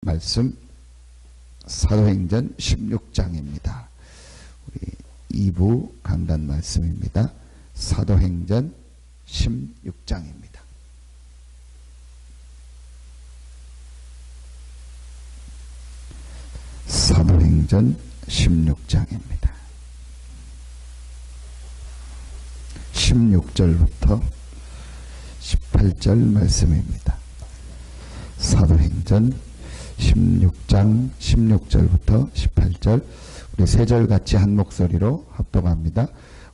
말씀 사도행전 16장입니다. 우리 2부 강단 말씀입니다. 사도행전 16장입니다. 사도행전 16장입니다. 16절부터 18절 말씀입니다. 사도행전 16장 16절부터 18절 우리 세 절 같이 한 목소리로 합독합니다.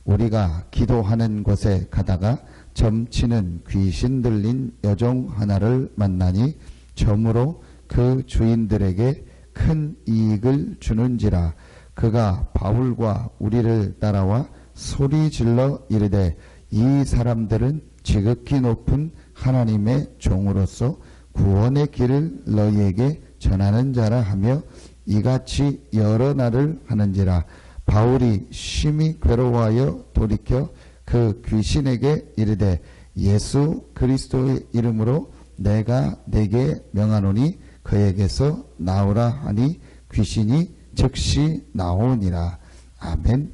우리가 기도하는 곳에 가다가 점치는 귀신 들린 여종 하나를 만나니 점으로 그 주인들에게 큰 이익을 주는지라. 그가 바울과 우리를 따라와 소리 질러 이르되 이 사람들은 지극히 높은 하나님의 종으로서 구원의 길을 너희에게 전하는 자라 하며 이같이 여러 날을 하는지라. 바울이 심히 괴로워하여 돌이켜 그 귀신에게 이르되 예수 그리스도의 이름으로 내가 내게 명하노니 그에게서 나오라 하니 귀신이 즉시 나오니라. 아멘.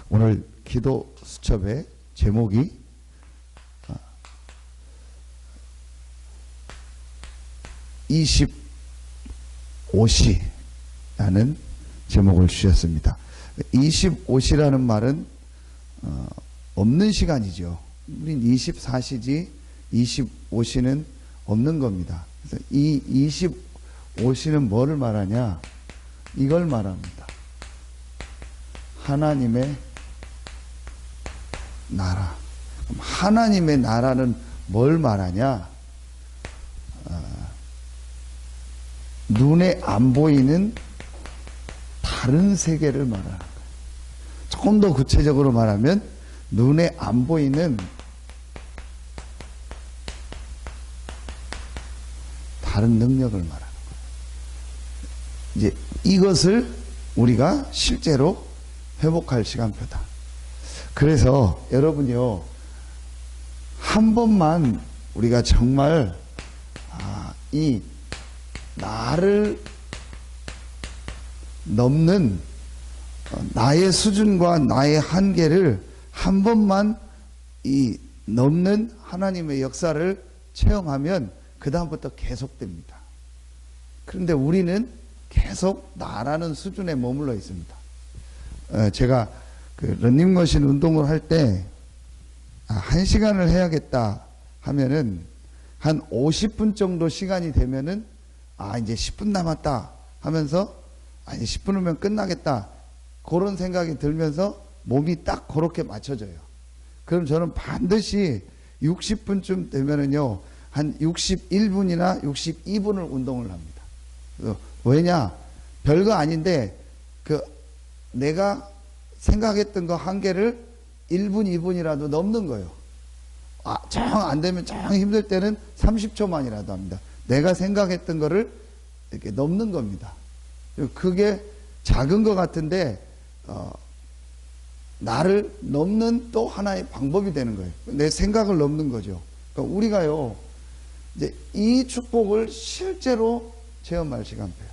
오늘 기도 수첩의 제목이 (25시)라는 제목을 주셨습니다. 25시라는 말은 없는 시간이죠. 우린 24시지 25시는 없는 겁니다. 그래서 이 25시는 뭐를 말하냐? 이걸 말합니다. 하나님의 나라. 그럼 하나님의 나라는 뭘 말하냐? 눈에 안 보이는 다른 세계를 말하는 거예요. 조금 더 구체적으로 말하면 눈에 안 보이는 다른 능력을 말하는 거예요. 이제 이것을 우리가 실제로 회복할 시간표다. 그래서 여러분요, 한 번만 우리가 정말 이 나를 넘는 나의 수준과 나의 한계를 한 번만 이 넘는 하나님의 역사를 체험하면 그 다음부터 계속됩니다. 그런데 우리는 계속 나라는 수준에 머물러 있습니다. 제가 그 러닝머신 운동을 할 때 1시간을 해야겠다 하면은 한 50분 정도 시간이 되면은 이제 10분 남았다 하면서 이제 10분 후면 끝나겠다, 그런 생각이 들면서 몸이 딱 그렇게 맞춰져요. 그럼 저는 반드시 60분쯤 되면은요 한 61분이나 62분을 운동을 합니다. 왜냐? 별거 아닌데 내가 생각했던 거 한계를 1분 2분이라도 넘는 거예요. 정 안 되면 정 힘들 때는 30초만이라도 합니다. 내가 생각했던 거를 이렇게 넘는 겁니다. 그게 작은 것 같은데 나를 넘는 또 하나의 방법이 되는 거예요. 내 생각을 넘는 거죠. 그러니까 우리가요 이제 이 축복을 실제로 체험할 시간표예요.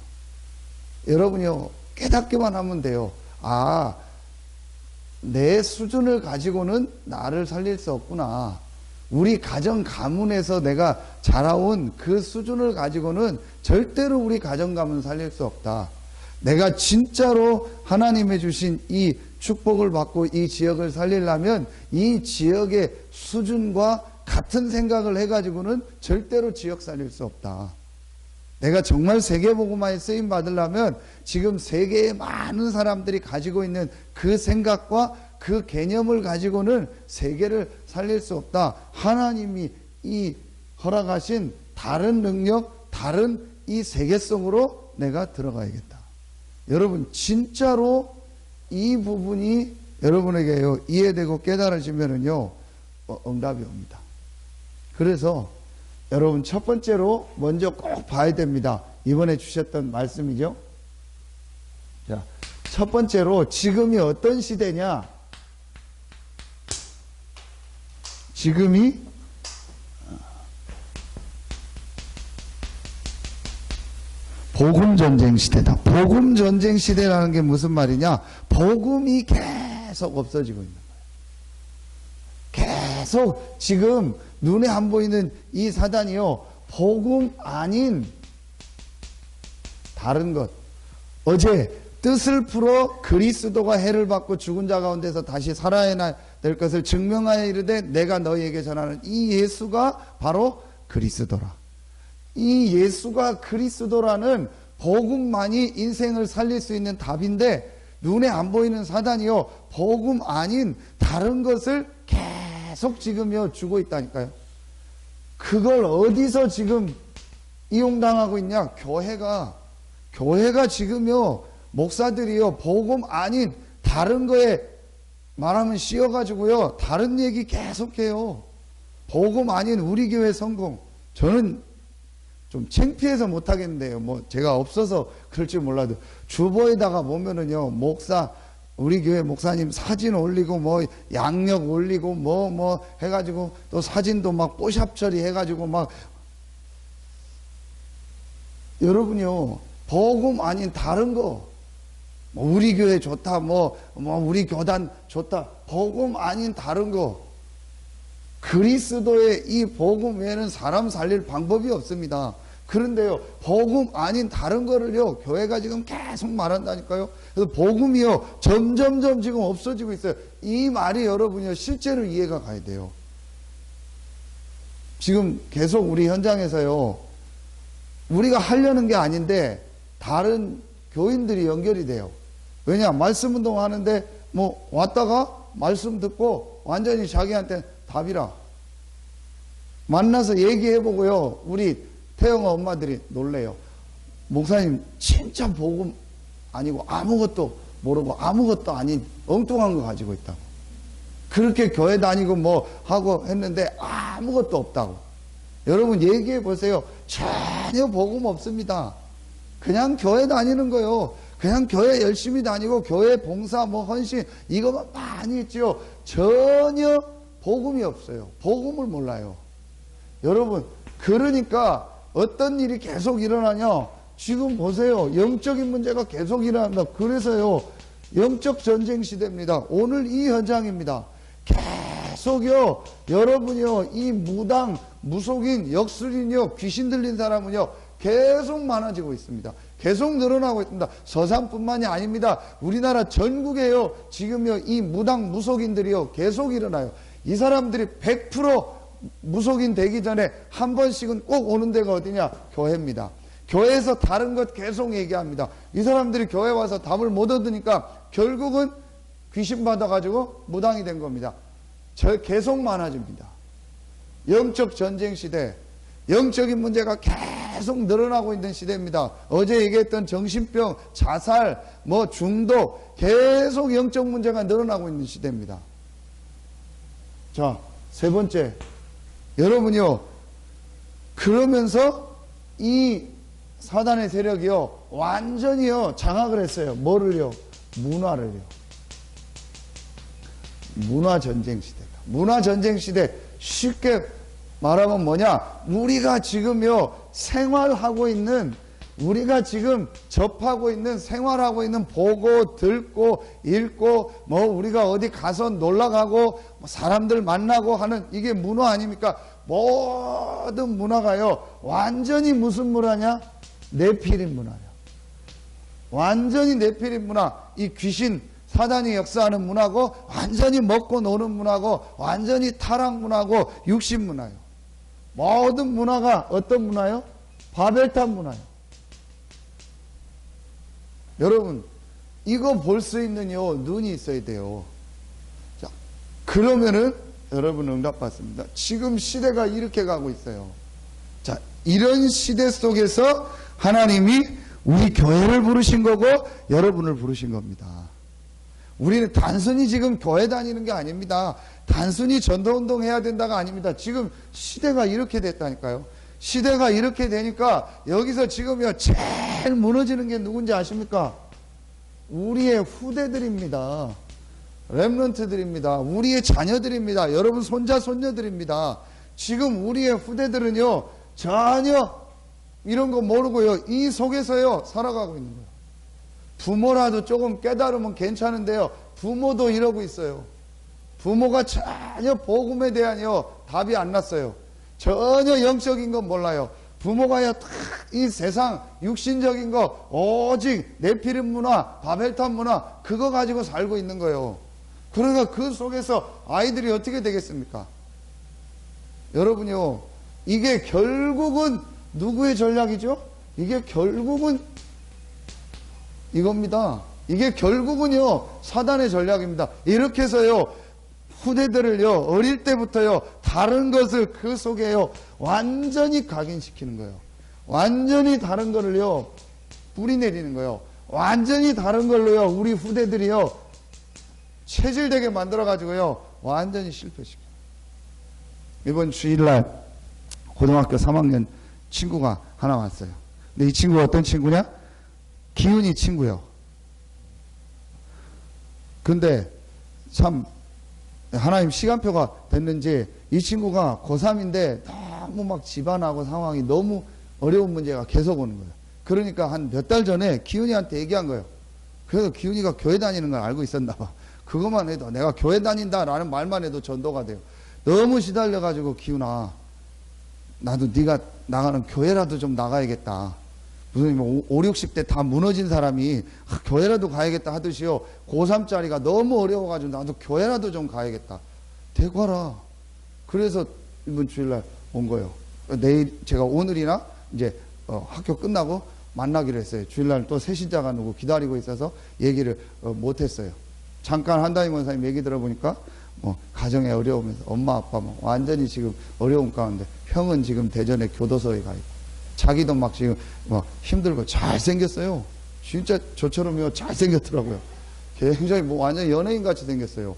여러분이요 깨닫기만 하면 돼요. 내 수준을 가지고는 나를 살릴 수 없구나. 우리 가정 가문에서 내가 자라온 그 수준을 가지고는 절대로 우리 가정 가문 살릴 수 없다. 내가 진짜로 하나님의 주신 이 축복을 받고 이 지역을 살리려면 이 지역의 수준과 같은 생각을 해가지고는 절대로 지역 살릴 수 없다. 내가 정말 세계복음화에 쓰임 받으려면 지금 세계의 많은 사람들이 가지고 있는 그 생각과 그 개념을 가지고는 세계를 살릴 수 없다. 하나님이 이 허락하신 다른 능력, 다른 이 세계성으로 내가 들어가야겠다. 여러분 진짜로 이 부분이 여러분에게요 이해되고 깨달아지면은요 응답이 옵니다. 그래서 여러분 첫 번째로 먼저 꼭 봐야 됩니다. 이번에 주셨던 말씀이죠. 자, 첫 번째로 지금이 어떤 시대냐? 지금이 복음 전쟁 시대다. 복음 전쟁 시대라는 게 무슨 말이냐? 복음이 계속 없어지고 있는 거예요. 계속 지금 눈에 안 보이는 이 사단이요, 복음 아닌 다른 것. 어제 뜻을 풀어 그리스도가 해를 받고 죽은 자 가운데서 다시 살아야 될 것을 증명하여 이르되 내가 너희에게 전하는 이 예수가 바로 그리스도라. 이 예수가 그리스도라는 복음만이 인생을 살릴 수 있는 답인데, 눈에 안 보이는 사단이요, 복음 아닌 다른 것을 계속 지금요 주고 있다니까요. 그걸 어디서 지금 이용당하고 있냐? 교회가 지금요, 목사들이요, 복음 아닌 다른 거에 말하면 씌워가지고요, 다른 얘기 계속해요. 복음 아닌 우리 교회 성공. 저는 좀 창피해서 못하겠는데요. 뭐 제가 없어서 그럴지 몰라도 주보에다가 보면은요, 우리 교회 목사님 사진 올리고 뭐 양력 올리고 뭐 해가지고 또 사진도 막 뽀샵 처리해가지고 막, 여러분요, 복음 아닌 다른 거, 우리 교회 좋다, 우리 교단 좋다, 복음 아닌 다른 거, 그리스도의 이 복음 외에는 사람 살릴 방법이 없습니다. 그런데요, 복음 아닌 다른 거를요, 교회가 지금 계속 말한다니까요. 그래서 복음이요, 점점점 지금 없어지고 있어요. 이 말이 여러분이요, 실제로 이해가 가야 돼요. 지금 계속 우리 현장에서요, 우리가 하려는 게 아닌데 다른 교인들이 연결이 돼요. 왜냐? 말씀 운동 하는데 뭐 왔다가 말씀 듣고 완전히 자기한테 답이라. 만나서 얘기해보고요, 우리 태영아 엄마들이 놀래요. 목사님 진짜 복음 아니고 아무것도 모르고 아무것도 아닌 엉뚱한 거 가지고 있다고. 그렇게 교회 다니고 뭐 하고 했는데 아무것도 없다고. 여러분 얘기해 보세요. 전혀 복음 없습니다. 그냥 교회 다니는 거요. 그냥 교회 열심히 다니고 교회 봉사 뭐 헌신 이거만 많이 했지요. 전혀 복음이 없어요. 복음을 몰라요. 여러분, 그러니까 어떤 일이 계속 일어나냐? 지금 보세요. 영적인 문제가 계속 일어난다. 그래서요, 영적 전쟁 시대입니다. 오늘 이 현장입니다. 계속요, 여러분이요, 이 무당, 무속인, 역술인요, 귀신 들린 사람은요, 계속 많아지고 있습니다. 계속 늘어나고 있습니다. 서산뿐만이 아닙니다. 우리나라 전국에요, 지금요, 이 무당, 무속인들이요, 계속 일어나요. 이 사람들이 100% 무속인 되기 전에 한 번씩은 꼭 오는 데가 어디냐? 교회입니다. 교회에서 다른 것 계속 얘기합니다. 이 사람들이 교회 와서 답을 못 얻으니까 결국은 귀신 받아가지고 무당이 된 겁니다. 계속 많아집니다. 영적 전쟁 시대, 영적인 문제가 계속 늘어나고 있는 시대입니다. 어제 얘기했던 정신병, 자살, 뭐 중독, 계속 영적 문제가 늘어나고 있는 시대입니다. 자, 세 번째, 여러분이요, 그러면서 이 사단의 세력이요, 완전히요, 장악을 했어요. 뭐를요? 문화를요. 문화전쟁 시대다. 문화전쟁 시대, 쉽게 말하면 뭐냐? 우리가 지금요, 생활하고 있는, 우리가 지금 접하고 있는, 생활하고 있는, 보고, 듣고, 읽고, 뭐, 우리가 어디 가서 놀러 가고, 사람들 만나고 하는 이게 문화 아닙니까? 모든 문화가요, 완전히 무슨 문화냐? 네피림 문화요. 완전히 네피림 문화. 이 귀신, 사단이 역사하는 문화고, 완전히 먹고 노는 문화고, 완전히 타락 문화고, 육신 문화요. 모든 문화가 어떤 문화요? 바벨탑 문화요. 여러분, 이거 볼 수 있는요, 눈이 있어야 돼요. 자, 그러면은 여러분 응답받습니다. 지금 시대가 이렇게 가고 있어요. 자, 이런 시대 속에서 하나님이 우리 교회를 부르신 거고 여러분을 부르신 겁니다. 우리는 단순히 지금 교회 다니는 게 아닙니다. 단순히 전도운동 해야 된다가 아닙니다. 지금 시대가 이렇게 됐다니까요. 시대가 이렇게 되니까 여기서 지금요, 제일 무너지는 게 누군지 아십니까? 우리의 후대들입니다. 렘넌트들입니다. 우리의 자녀들입니다. 여러분 손자 손녀들입니다. 지금 우리의 후대들은요, 전혀 이런 거 모르고요. 이 속에서요, 살아가고 있는 거예요. 부모라도 조금 깨달으면 괜찮은데요. 부모도 이러고 있어요. 부모가 전혀 복음에 대한요, 답이 안 났어요. 전혀 영적인 건 몰라요. 부모가요, 다 이 세상 육신적인 거, 오직 네피림 문화, 바벨탑 문화, 그거 가지고 살고 있는 거예요. 그러니까 그 속에서 아이들이 어떻게 되겠습니까? 여러분요, 이게 결국은 누구의 전략이죠? 이게 결국은 이겁니다. 이게 결국은요, 사단의 전략입니다. 이렇게 해서요, 후대들을요, 어릴 때부터요, 다른 것을 그 속에요, 완전히 각인시키는 거예요. 완전히 다른 거를요, 뿌리 내리는 거예요. 완전히 다른 걸로요, 우리 후대들이요, 체질되게 만들어가지고요, 완전히 실패시켜요. 이번 주일날 고등학교 3학년 친구가 하나 왔어요. 근데 이 친구가 어떤 친구냐? 기훈이 친구요. 근데 참 하나님 시간표가 됐는지 이 친구가 고3인데 너무 막 집안하고 상황이 너무 어려운 문제가 계속 오는 거예요. 그러니까 한 몇 달 전에 기훈이한테 얘기한 거예요. 그래서 기훈이가 교회 다니는 걸 알고 있었나 봐. 그것만 해도 내가 교회 다닌다라는 말만 해도 전도가 돼요. 너무 시달려가지고 기훈아, 나도 네가 나가는 교회라도 좀 나가야겠다. 무슨 뭐 5, 60대 다 무너진 사람이 교회라도 가야겠다 하듯이요. 고3짜리가 너무 어려워가지고 나도 교회라도 좀 가야겠다. 대과라. 그래서 이번 주일날 온 거예요. 내일 제가 오늘이나 이제 학교 끝나고 만나기로 했어요. 주일날 또 새신자가 누구 기다리고 있어서 얘기를 못했어요. 잠깐 한다임 원사님 얘기 들어보니까 뭐 가정에 어려우면서 엄마 아빠 뭐 완전히 지금 어려운 가운데, 형은 지금 대전에 교도소에 가 있고 자기도 막 지금 뭐 힘들고 잘생겼어요. 진짜 저처럼요, 잘생겼더라고요. 굉장히 뭐 완전 연예인 같이 생겼어요.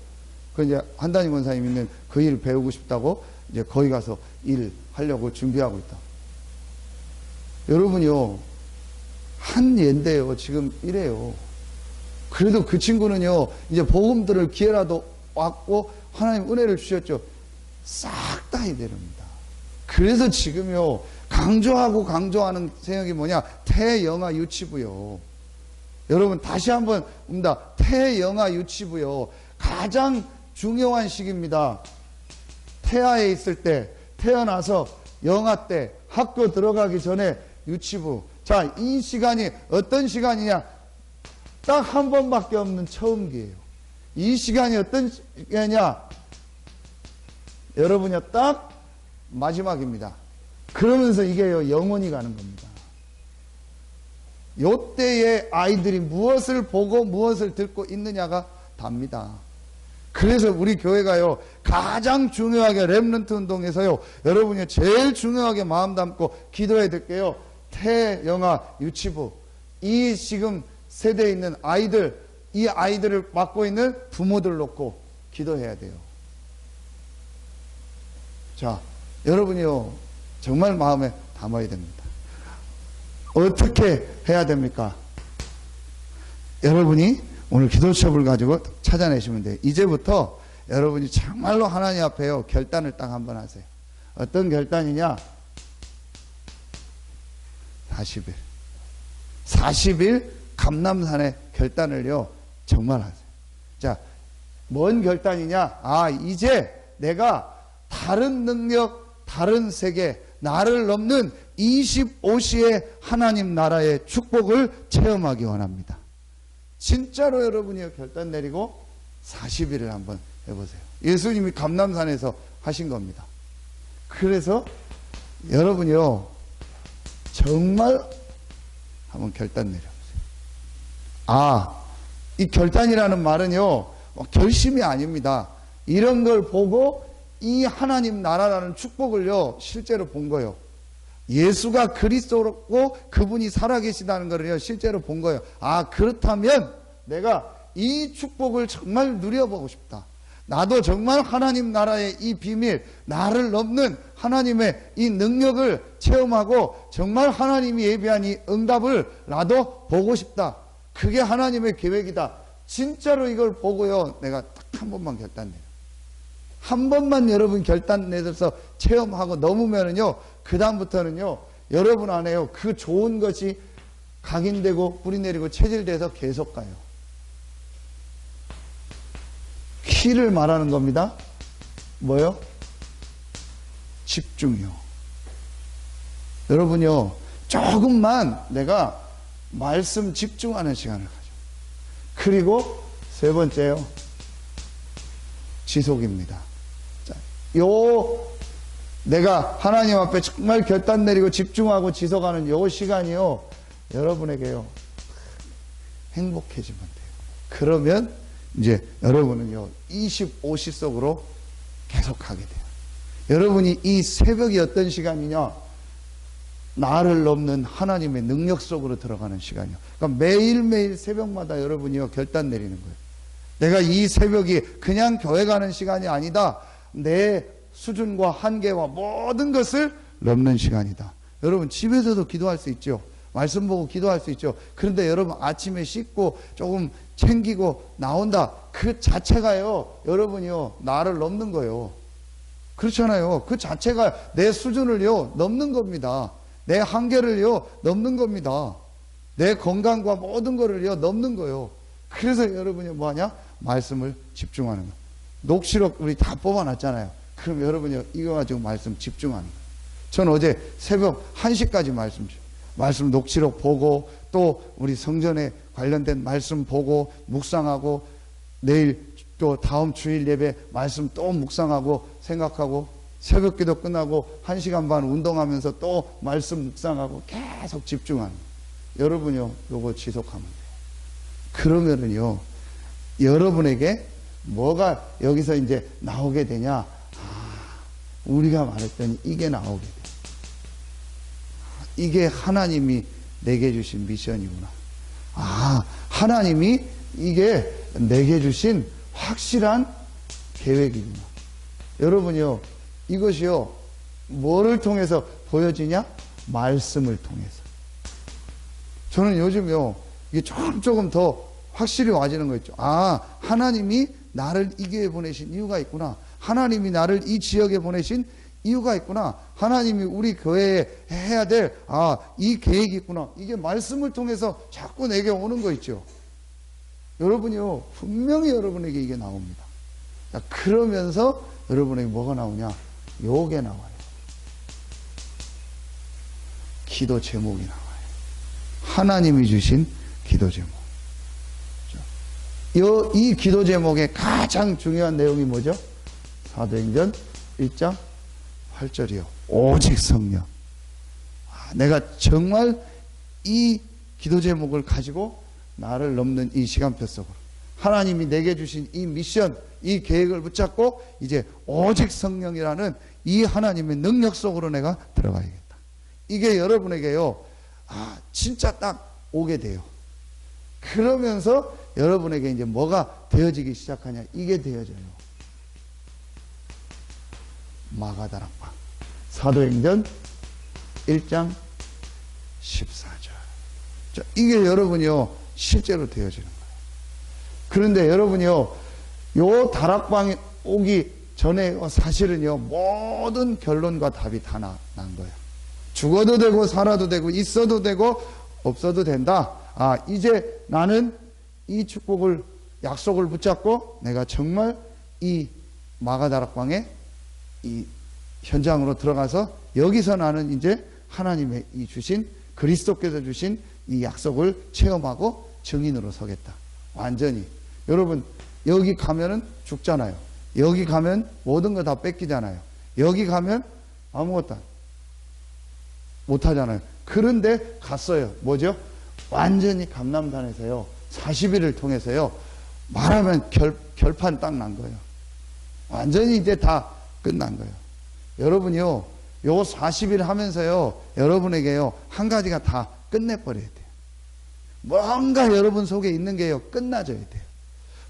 그 이제 한다임 원사님 있는 그 일 배우고 싶다고 이제 거기 가서 일 하려고 준비하고 있다. 여러분요, 한 예인데요, 지금 이래요. 그래도 그 친구는요, 이제 복음 들을 기회라도 왔고 하나님 은혜를 주셨죠. 싹 다 해드립니다. 그래서 지금요, 강조하는 생각이 뭐냐? 태영아 유치부요. 여러분 다시 한번 봅니다. 태영아 유치부요. 가장 중요한 시기입니다. 태아에 있을 때, 태어나서 영아 때, 학교 들어가기 전에 유치부. 자, 이 시간이 어떤 시간이냐? 딱 한 번밖에 없는 처음기예요. 이 시간이 어떤 시간이냐? 여러분이요, 딱 마지막입니다. 그러면서 이게요, 영원히 가는 겁니다. 요때에 아이들이 무엇을 보고 무엇을 듣고 있느냐가 답니다. 그래서 우리 교회가요, 가장 중요하게 렘넌트 운동에서요, 여러분이 제일 중요하게 마음 담고 기도해야 될 게요, 태영아 유치부. 이 지금 세대에 있는 아이들, 이 아이들을 맡고 있는 부모들 놓고 기도해야 돼요. 자, 여러분이요, 정말 마음에 담아야 됩니다. 어떻게 해야 됩니까? 여러분이 오늘 기도첩을 가지고 찾아내시면 돼요. 이제부터 여러분이 정말로 하나님 앞에요, 결단을 딱 한번 하세요. 어떤 결단이냐? 40일. 40일 감람산의 결단을요, 정말 하세요. 자, 뭔 결단이냐? 아, 이제 내가 다른 능력, 다른 세계, 나를 넘는 25시의 하나님 나라의 축복을 체험하기 원합니다. 진짜로 여러분이 결단 내리고 40일을 한번 해보세요. 예수님이 감람산에서 하신 겁니다. 그래서 여러분이요, 정말 한번 결단 내려보세요. 아, 이 결단이라는 말은요, 결심이 아닙니다. 이런 걸 보고 이 하나님 나라라는 축복을요, 실제로 본 거예요. 예수가 그리스도고 그분이 살아계시다는 것을요, 실제로 본 거예요. 아, 그렇다면 내가 이 축복을 정말 누려보고 싶다. 나도 정말 하나님 나라의 이 비밀, 나를 넘는 하나님의 이 능력을 체험하고 정말 하나님이 예비한 이 응답을 나도 보고 싶다. 그게 하나님의 계획이다. 진짜로 이걸 보고요, 내가 딱 한 번만 결단해요. 한 번만 여러분 결단 내서 체험하고 넘으면은요, 그 다음부터는요, 여러분 안에요. 그 좋은 것이 각인되고 뿌리 내리고 체질돼서 계속 가요. 키를 말하는 겁니다. 뭐요? 집중이요. 여러분요, 조금만 내가 말씀 집중하는 시간을 가져. 그리고 세 번째요, 지속입니다. 자, 내가 하나님 앞에 정말 결단 내리고 집중하고 지속하는 요 시간이요, 여러분에게요, 행복해지면 돼요. 그러면 이제 여러분은요, 25시 속으로 계속 가게 돼요. 여러분이 이 새벽이 어떤 시간이냐? 나를 넘는 하나님의 능력 속으로 들어가는 시간이요. 그러니까 매일매일 새벽마다 여러분이요, 결단 내리는 거예요. 내가 이 새벽이 그냥 교회 가는 시간이 아니다. 내 수준과 한계와 모든 것을 넘는 시간이다. 여러분, 집에서도 기도할 수 있죠. 말씀 보고 기도할 수 있죠. 그런데 여러분, 아침에 씻고 조금 챙기고 나온다. 그 자체가요, 여러분이요, 나를 넘는 거예요. 그렇잖아요. 그 자체가 내 수준을요, 넘는 겁니다. 내 한계를요, 넘는 겁니다. 내 건강과 모든 거를요, 넘는 거예요. 그래서 여러분이 뭐하냐? 말씀을 집중하는 거예요. 녹취록 우리 다 뽑아놨잖아요. 그럼 여러분이 이거 가지고 말씀 집중하는 거예요. 전 어제 새벽 1시까지 말씀 녹취록 보고, 또 우리 성전에 관련된 말씀 보고 묵상하고, 내일 또 다음 주일 예배 말씀 또 묵상하고 생각하고, 새벽 기도 끝나고 1시간 반 운동하면서 또 말씀 묵상하고 계속 집중하는 거예요. 여러분요, 요거 지속하면 돼요. 그러면은요, 여러분에게 뭐가 여기서 이제 나오게 되냐? 우리가 말했던 이게 나오게 돼요. 이게 하나님이 내게 주신 미션이구나. 하나님이 이게 내게 주신 확실한 계획이구나. 여러분요, 이것이요, 뭐를 통해서 보여지냐? 말씀을 통해서. 저는 요즘요, 이게 조금 더 확실히 와지는 거 있죠. 하나님이 나를 이 교회에 보내신 이유가 있구나. 하나님이 나를 이 지역에 보내신 이유가 있구나. 하나님이 우리 교회에 해야 될 이 계획이 있구나. 이게 말씀을 통해서 자꾸 내게 오는 거 있죠. 여러분이요, 분명히 여러분에게 이게 나옵니다. 자, 그러면서 여러분에게 뭐가 나오냐? 요게 나와요. 기도 제목이 나와요. 하나님이 주신 기도 제목. 이 기도 제목의 가장 중요한 내용이 뭐죠? 사도행전 1장 8절이요. 오직 성령. 내가 정말 이 기도 제목을 가지고 나를 넘는 이 시간표 속으로, 하나님이 내게 주신 이 미션, 이 계획을 붙잡고 이제 오직 성령이라는 이 하나님의 능력 속으로 내가 들어가야겠다. 이게 여러분에게요, 진짜 딱 오게 돼요. 그러면서 여러분에게 이제 뭐가 되어지기 시작하냐? 이게 되어져요. 마가다락방. 사도행전 1장 14절. 이게 여러분이요, 실제로 되어지는 거예요. 그런데 여러분이요, 요 다락방에 오기 전에 사실은요, 모든 결론과 답이 다 난 거예요. 죽어도 되고 살아도 되고 있어도 되고 없어도 된다. 이제 나는 이 축복을, 약속을 붙잡고 내가 정말 이 마가다락방에 이 현장으로 들어가서 여기서 나는 이제 하나님의 이 주신, 그리스도께서 주신 이 약속을 체험하고 증인으로 서겠다. 완전히. 여러분, 여기 가면은 죽잖아요. 여기 가면 모든 거 다 뺏기잖아요. 여기 가면 아무것도 못하잖아요. 그런데 갔어요. 뭐죠? 완전히 감람산에서요, 40일을 통해서요, 말하면 결판 딱 난 거예요. 완전히 이제 다 끝난 거예요. 여러분이요, 요 40일 하면서요, 여러분에게요, 한 가지가 다 끝내버려야 돼요. 뭔가 여러분 속에 있는 게요, 끝나져야 돼요.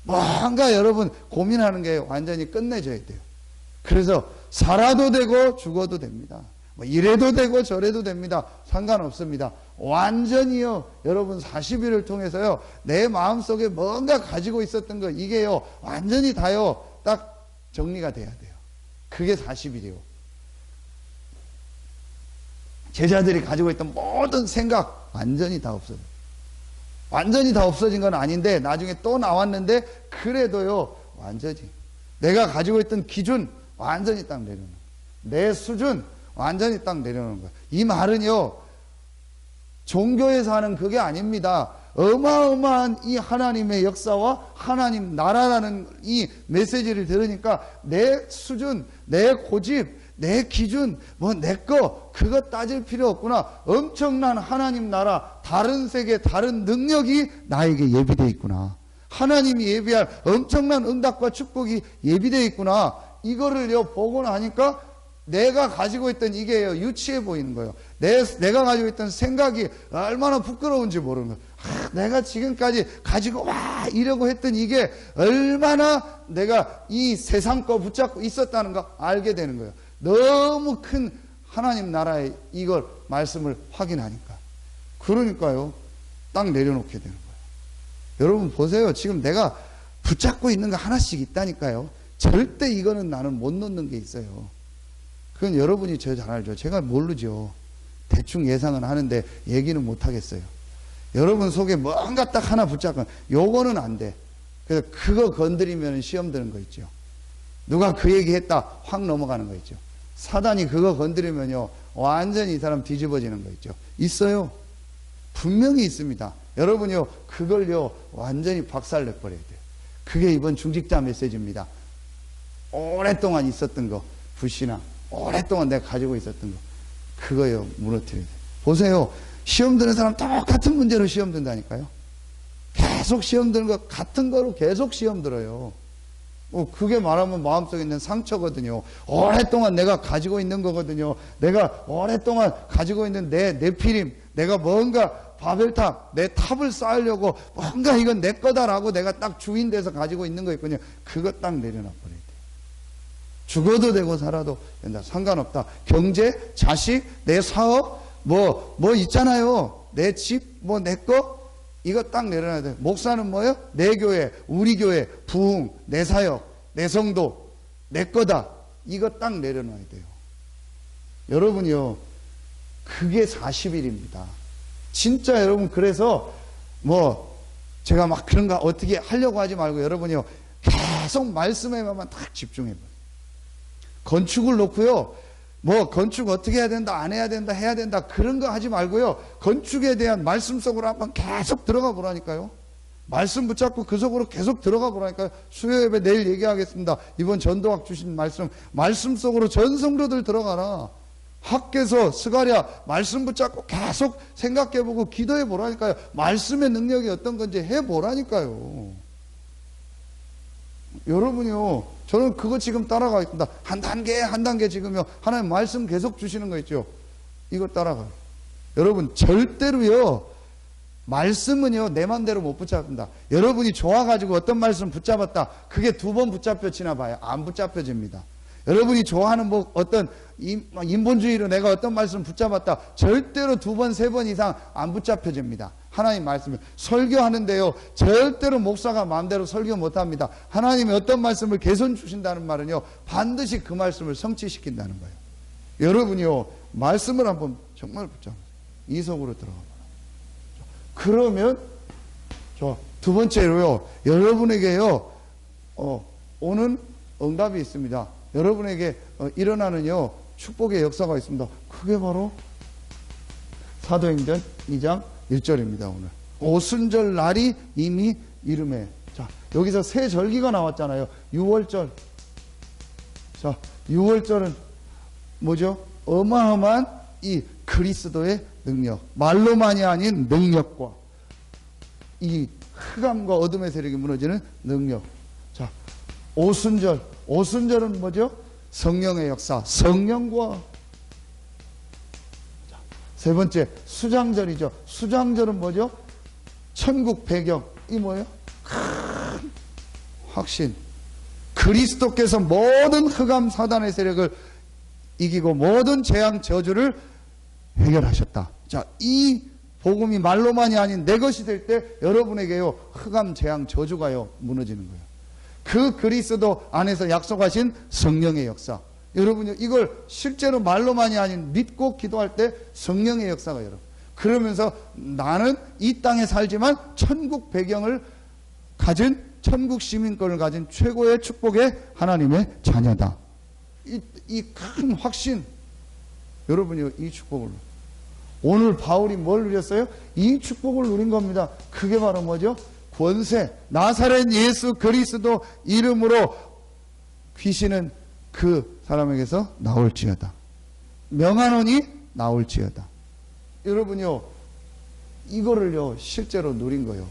뭔가 여러분 고민하는 게 완전히 끝내져야 돼요. 그래서 살아도 되고 죽어도 됩니다. 이래도 되고 저래도 됩니다. 상관없습니다. 완전히요, 여러분 40일을 통해서요, 내 마음속에 뭔가 가지고 있었던 거, 이게요, 완전히 다요, 딱 정리가 돼야 돼요. 그게 40일이요. 제자들이 가지고 있던 모든 생각 완전히 다 없어져. 완전히 다 없어진 건 아닌데 나중에 또 나왔는데 그래도요 완전히 내가 가지고 있던 기준 완전히 딱 내려놓는 거야. 내 수준 완전히 딱 내려놓는 거야. 이 말은요 종교에서 하는 그게 아닙니다. 어마어마한 이 하나님의 역사와 하나님 나라라는 이 메시지를 들으니까 내 수준, 내 고집, 내 기준, 뭐 내 거 그거 따질 필요 없구나. 엄청난 하나님 나라, 다른 세계, 다른 능력이 나에게 예비되어 있구나. 하나님이 예비할 엄청난 응답과 축복이 예비되어 있구나. 이거를요 보고 나니까 내가 가지고 있던 이게요 유치해 보이는 거예요. 내가 가지고 있던 생각이 얼마나 부끄러운지 모르는 거예요. 내가 지금까지 가지고 와 이러고 했던 이게 얼마나 내가 이 세상 거 붙잡고 있었다는 거 알게 되는 거예요. 너무 큰 하나님 나라의 이걸 말씀을 확인하니까. 그러니까요 딱 내려놓게 되는 거예요. 여러분 보세요. 지금 내가 붙잡고 있는 거 하나씩 있다니까요. 절대 이거는 나는 못 놓는 게 있어요. 그건 여러분이 저 잘 알죠. 제가 모르죠. 대충 예상은 하는데 얘기는 못 하겠어요. 여러분 속에 뭔가 딱 하나 붙잡고 요거는 안 돼. 그래서 그거 건드리면 시험 드는 거 있죠. 누가 그 얘기 했다 확 넘어가는 거 있죠. 사단이 그거 건드리면요 완전히 이 사람 뒤집어지는 거 있죠. 있어요. 분명히 있습니다. 여러분요 그걸요 완전히 박살내버려야 돼요. 그게 이번 중직자 메시지입니다. 오랫동안 있었던 거 불신앙 오랫동안 내가 가지고 있었던 거 그거요 무너뜨려야 돼요. 보세요. 시험 드는 사람 똑같은 문제로 시험 든다니까요. 계속 시험 드는 거 같은 거로 계속 시험 들어요. 그게 말하면 마음속에 있는 상처거든요. 오랫동안 내가 가지고 있는 거거든요. 내가 오랫동안 가지고 있는 내 내피림, 내가 뭔가 바벨탑, 내 탑을 쌓으려고 뭔가 이건 내 거다라고 내가 딱 주인 돼서 가지고 있는 거 있거든요. 그거 딱 내려놔 버려야 돼. 죽어도 되고 살아도 된다. 상관없다. 경제, 자식, 내 사업, 뭐 있잖아요. 내 집, 뭐 내 거, 이거 딱 내려놔야 돼. 목사는 뭐예요? 내 교회, 우리 교회, 부흥, 내 사역, 내 성도, 내 거다. 이거 딱 내려놔야 돼요. 여러분이요, 그게 40일입니다. 진짜 여러분, 그래서 뭐 제가 막 그런 거 어떻게 하려고 하지 말고 여러분이요, 계속 말씀에만 딱 집중해봐요. 건축을 놓고요, 뭐 건축 어떻게 해야 된다, 안 해야 된다, 해야 된다, 그런 거 하지 말고요, 건축에 대한 말씀 속으로 한번 계속 들어가 보라니까요. 말씀 붙잡고 그 속으로 계속 들어가 보라니까요. 수요 예배 내일 얘기하겠습니다. 이번 전도학 주신 말씀 속으로 전 성도들 들어가라. 학계서 스가랴 말씀 붙잡고 계속 생각해보고 기도해 보라니까요. 말씀의 능력이 어떤 건지 해보라니까요. 여러분이요, 저는 그거 지금 따라가겠습니다. 한 단계 지금요, 하나님 말씀 계속 주시는 거 있죠. 이거 따라가요. 여러분, 절대로요, 말씀은요, 내 맘대로 못 붙잡는다. 여러분이 좋아가지고 어떤 말씀 붙잡았다. 그게 2번 붙잡혀지나 봐요. 안 붙잡혀집니다. 여러분이 좋아하는 뭐 어떤 인본주의로 내가 어떤 말씀 붙잡았다. 절대로 2번, 3번 이상 안 붙잡혀집니다. 하나님 말씀을 설교하는데요, 절대로 목사가 마음대로 설교 못합니다. 하나님이 어떤 말씀을 개선 주신다는 말은요, 반드시 그 말씀을 성취시킨다는 거예요. 여러분이요, 말씀을 한번 정말 붙잡으세요. 이 속으로 들어가 봐요. 그러면 두 번째로요, 여러분에게요 오는 응답이 있습니다. 여러분에게 일어나는요 축복의 역사가 있습니다. 그게 바로 사도행전 2장 1절입니다. 오늘 오순절 날이 이미 이름에, 자 여기서 새 절기가 나왔잖아요. 6월절. 자 6월절은 뭐죠? 어마어마한 이 그리스도의 능력, 말로만이 아닌 능력과 이 흑암과 어둠의 세력이 무너지는 능력. 자 오순절은 뭐죠? 성령의 역사, 성령과. 자, 세 번째 수장절이죠. 수장절은 뭐죠? 천국 배경. 이 뭐예요? 큰 확신. 그리스도께서 모든 흑암 사단의 세력을 이기고 모든 재앙 저주를 해결하셨다. 자, 이 복음이 말로만이 아닌 내 것이 될 때 여러분에게요 흑암 재앙 저주가요 무너지는 거예요. 그 그리스도 안에서 약속하신 성령의 역사. 여러분요, 이걸 실제로 말로만이 아닌 믿고 기도할 때 성령의 역사가 여러분. 그러면서 나는 이 땅에 살지만 천국 배경을 가진, 천국 시민권을 가진 최고의 축복의 하나님의 자녀다. 이 큰 확신, 여러분요, 이 축복을. 오늘 바울이 뭘 누렸어요? 이 축복을 누린 겁니다. 그게 바로 뭐죠? 권세. 나사렛 예수 그리스도 이름으로 귀신은 그 사람에게서 나올지어다. 명하노니 나올지어다. 여러분요, 이거를요, 실제로 누린 거예요.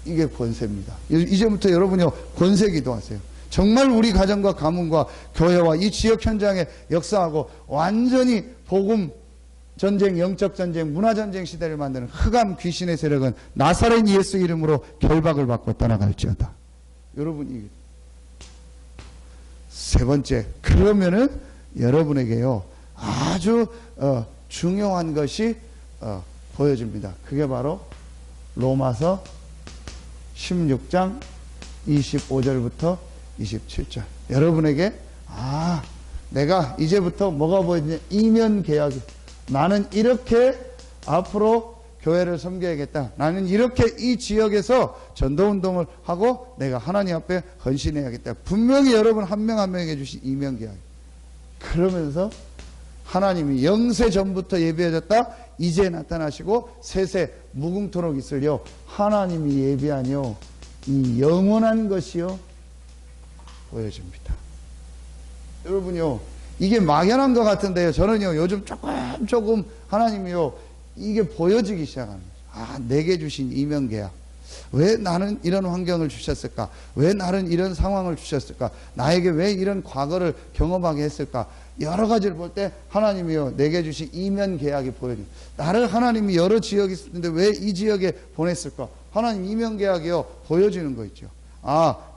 이게 권세입니다. 이제부터 여러분요, 권세 기도하세요. 정말 우리 가정과 가문과 교회와 이 지역 현장에 역사하고 완전히 복음 전쟁, 영적 전쟁, 문화 전쟁 시대를 만드는 흑암 귀신의 세력은 나사렛 예수 이름으로 결박을 받고 떠나갈지어다. 여러분, 이게 세 번째, 그러면은 여러분에게요 아주 중요한 것이 보여집니다. 그게 바로 로마서 16장 25절부터 27절. 여러분에게 내가 이제부터 뭐가 보여지냐, 이면 계약이. 나는 이렇게 앞으로 교회를 섬겨야겠다. 나는 이렇게 이 지역에서 전도운동을 하고 내가 하나님 앞에 헌신해야겠다. 분명히 여러분 한 명 한 명에게 주신 이면계약. 그러면서 하나님이 영세 전부터 예비해졌다. 이제 나타나시고 세세 무궁토록 있으려 하나님이 예비하뇨 이 영원한 것이요 보여집니다. 여러분요, 이게 막연한 것 같은데요, 저는요 요즘 조금 하나님이요 이게 보여지기 시작하는 거죠. 내게 주신 이면계약. 왜 나는 이런 환경을 주셨을까? 왜 나는 이런 상황을 주셨을까? 나에게 왜 이런 과거를 경험하게 했을까? 여러 가지를 볼 때 하나님이요 내게 주신 이면계약이 보여집니다. 나를 하나님이 여러 지역에 있을 텐데 왜 이 지역에 보냈을까? 하나님 이면계약이요 보여지는 거 있죠.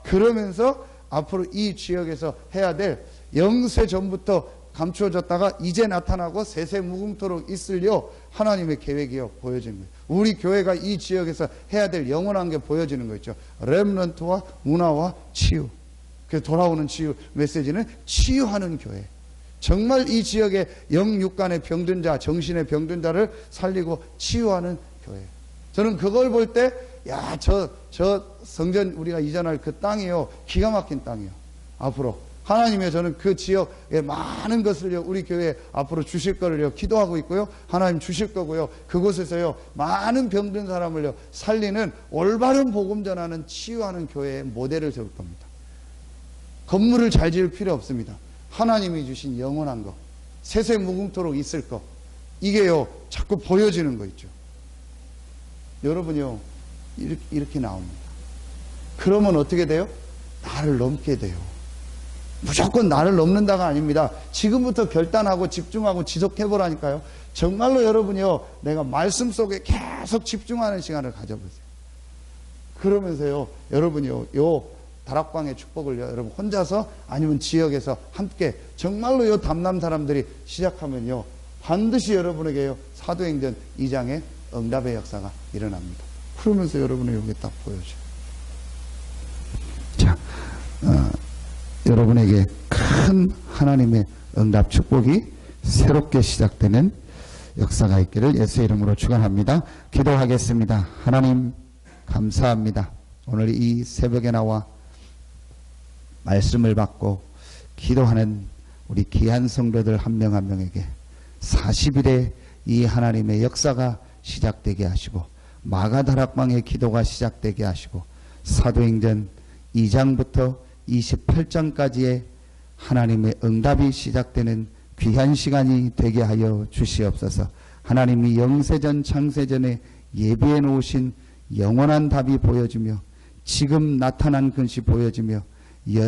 그러면서 앞으로 이 지역에서 해야 될 영세 전부터 감추어졌다가 이제 나타나고 세세 무궁토록 있으려 하나님의 계획이요 보여지는 거예요. 우리 교회가 이 지역에서 해야 될 영원한 게 보여지는 거 있죠. 렘넌트와 문화와 치유. 그래서 돌아오는 치유 메시지는 치유하는 교회. 정말 이 지역의 영육간의 병든 자, 정신의 병든 자를 살리고 치유하는 교회. 저는 그걸 볼 때 저 성전 우리가 이전할 그 땅이요 기가 막힌 땅이요. 앞으로 하나님의 저는 그 지역에 많은 것을요 우리 교회에 앞으로 주실 거를요 기도하고 있고요. 하나님 주실 거고요. 그곳에서요 많은 병든 사람을요 살리는 올바른 복음 전하는 치유하는 교회의 모델을 세울 겁니다. 건물을 잘 지을 필요 없습니다. 하나님이 주신 영원한 거, 세세 무궁토록 있을 거, 이게요 자꾸 보여지는 거 있죠. 여러분요 이렇게 나옵니다. 그러면 어떻게 돼요? 나를 넘게 돼요. 무조건 나를 넘는다가 아닙니다. 지금부터 결단하고 집중하고 지속해보라니까요. 정말로 여러분이요 내가 말씀 속에 계속 집중하는 시간을 가져보세요. 그러면서요 여러분이요 요 다락방의 축복을요 여러분 혼자서 아니면 지역에서 함께 정말로 요 담남 사람들이 시작하면요 반드시 여러분에게요 사도행전 2장의 응답의 역사가 일어납니다. 그러면서 여러분의 여기 딱 보여줘요. 자, 여러분에게 큰 하나님의 응답 축복이 새롭게 시작되는 역사가 있기를 예수의 이름으로 축원합니다. 기도하겠습니다. 하나님 감사합니다. 오늘 이 새벽에 나와 말씀을 받고 기도하는 우리 귀한 성도들 한 명 한 명에게 40일의 이 하나님의 역사가 시작되게 하시고 마가다락방의 기도가 시작되게 하시고 사도행전 2장부터 28장까지의 하나님의 응답이 시작되는 귀한 시간이 되게 하여 주시옵소서. 하나님이 영세전 창세전에 예비해 놓으신 영원한 답이 보여지며 지금 나타난 것이 보여지며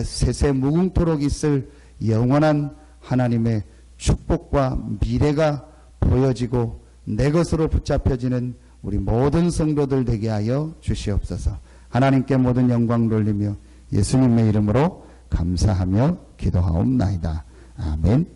세세 무궁토록 있을 영원한 하나님의 축복과 미래가 보여지고 내 것으로 붙잡혀지는 우리 모든 성도들 되게 하여 주시옵소서. 하나님께 모든 영광 돌리며 예수님의 이름으로 감사하며 기도하옵나이다. 아멘.